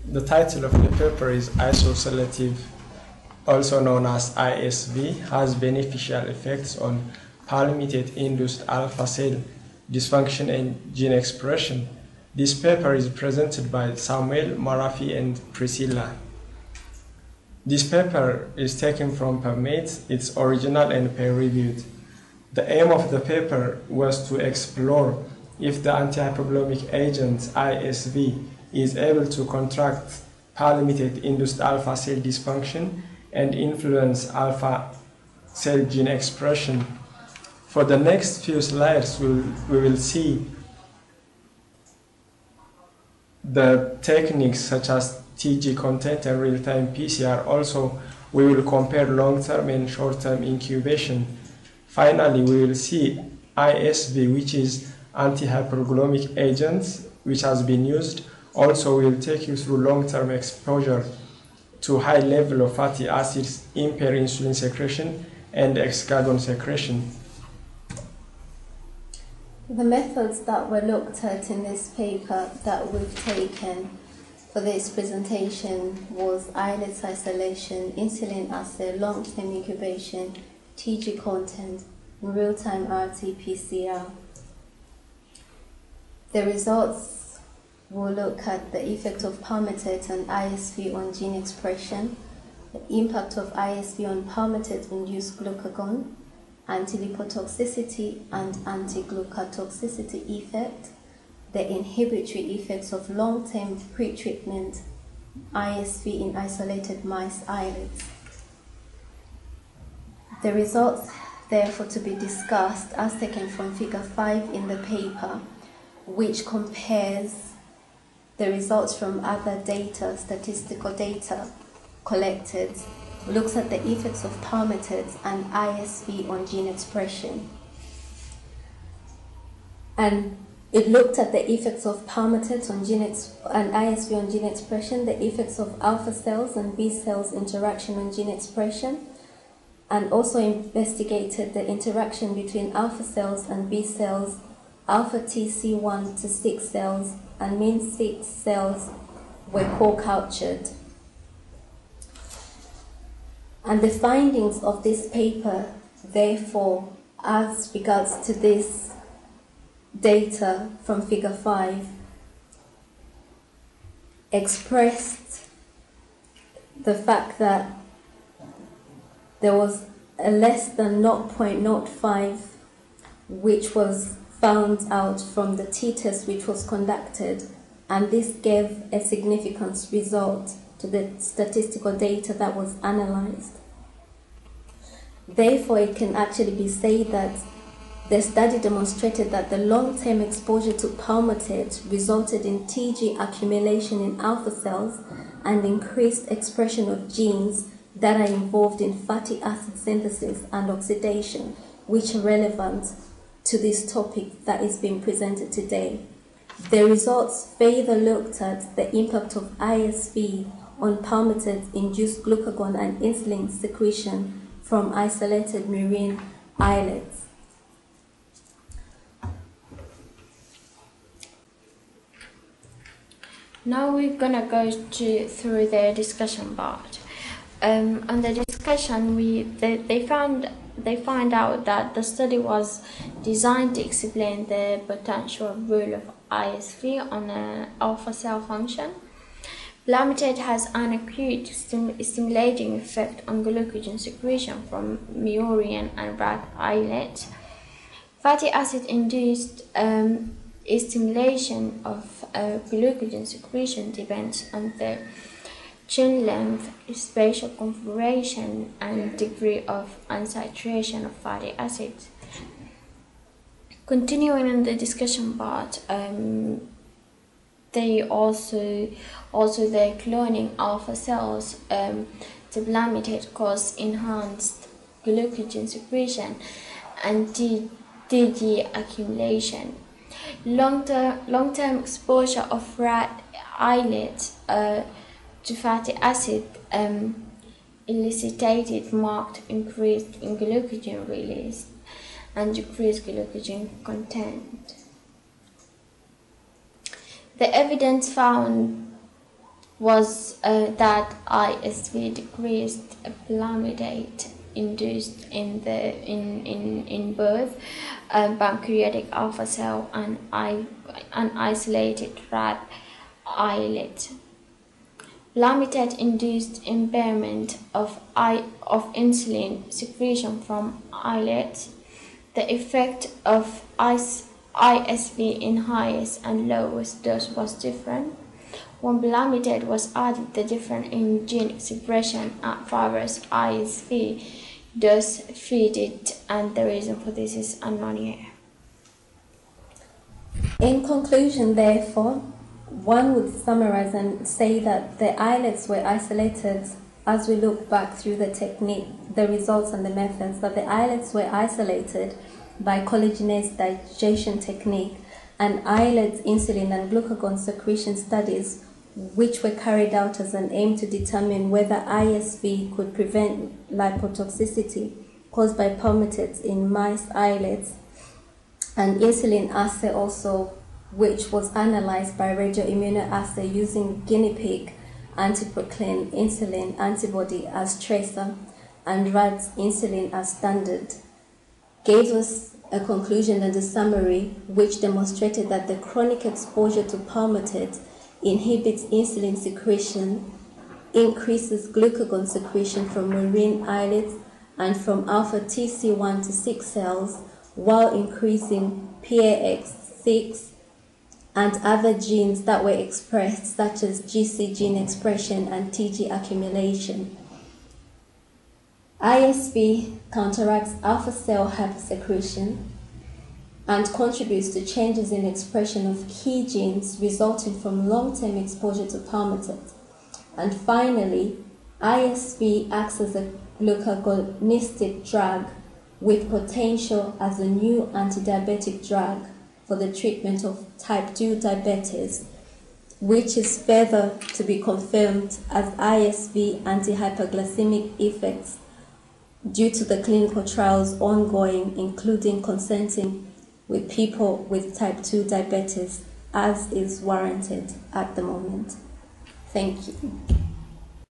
The title of the paper is Isoselective, also known as ISV, has beneficial effects on palmitate-induced alpha cell dysfunction and gene expression. This paper is presented by Samuel, Marafee, and Priscilla. This paper is taken from PubMed, it's original and peer-reviewed. The aim of the paper was to explore if the antihypoglomic agent ISV is able to contract palmitate-induced alpha cell dysfunction and influence alpha cell gene expression. For the next few slides, we will see the techniques such as TG content and real-time PCR. Also, we will compare long-term and short-term incubation. Finally, we will see ISV, which is antihyperglomic agents, which has been used. Also, we will take you through long-term exposure to high level of fatty acids, impair insulin secretion, and escargot secretion. The methods that were looked at in this paper that we've taken for this presentation was islet isolation, insulin assay, long-term incubation, TG content, and real-time RT-PCR. The results will look at the effect of palmitate and ISV on gene expression, the impact of ISV on palmitate-induced glucagon, anti-lipotoxicity and anti-glucotoxicity effect, the inhibitory effects of long-term pre-treatment ISV in isolated mice islets. The results, therefore, to be discussed as taken from Figure 5 in the paper, which compares the results from other data, statistical data collected, looks at the effects of palmitate and ISV on gene expression. And it looked at the effects of palmitate on and ISV on gene expression, the effects of alpha cells and B cells interaction on gene expression, and also investigated the interaction between alpha cells and B cells, alpha TC1 to 6 cells, and mean 6 cells were co-cultured. And the findings of this paper, therefore, as regards to this data from Figure 5, expressed the fact that there was a less than 0.05 which was found out from the t-test which was conducted, and this gave a significant result to the statistical data that was analyzed. Therefore, it can actually be said that the study demonstrated that the long-term exposure to palmitate resulted in TG accumulation in alpha cells and increased expression of genes that are involved in fatty acid synthesis and oxidation, which are relevant to this topic that is being presented today. The results further looked at the impact of ISV on palmitate-induced glucagon and insulin secretion from isolated murine islets. Now we're gonna go through the discussion part. On the discussion, they find out that the study was designed to explain the potential role of ISV on alpha cell function. Palmitate has an acute stimulating effect on glucogen secretion from murine and rat islets. Fatty acid-induced stimulation of glucogen secretion depends on the chain length, spatial configuration, and degree of unsaturation of fatty acids. Continuing in the discussion part, they also the cloning alpha cells to palmitate cause enhanced glucogen secretion and TG accumulation. Long-term exposure of rat islets to fatty acid elicited marked increase in glucogen release and decreased glucogen content. The evidence found was that ISV decreased plamidate induced in both pancreatic alpha cell and isolated rat islet. Plamidate induced impairment of insulin secretion from islets. The effect of ISV in highest and lowest dose was different. When plamidate was added, the difference in gene expression at various ISV dose faded, and the reason for this is unknown yet. In conclusion, therefore, one would summarize and say that the islets were isolated. As we look back through the technique, the results and the methods, that the islets were isolated by collagenase digestion technique and islet insulin and glucagon secretion studies, which were carried out as an aim to determine whether ISV could prevent lipotoxicity caused by palmitates in mice islets, and insulin assay also, which was analyzed by radioimmunoassay using guinea pig antiproclain insulin antibody as tracer and rat insulin as standard, gave us a conclusion and a summary which demonstrated that the chronic exposure to palmitate inhibits insulin secretion, increases glucagon secretion from marine islets and from alpha TC1 to 6 cells, while increasing PAX6 and other genes that were expressed, such as GC gene expression and TG accumulation. ISV counteracts alpha cell hypersecretion and contributes to changes in expression of key genes resulting from long-term exposure to palmitate. And finally, ISV acts as a glucagonistic drug with potential as a new antidiabetic drug for the treatment of type 2 diabetes, which is further to be confirmed as ISV anti-hyperglycemic effects due to the clinical trials ongoing, including consenting with people with type 2 diabetes, as is warranted at the moment. Thank you.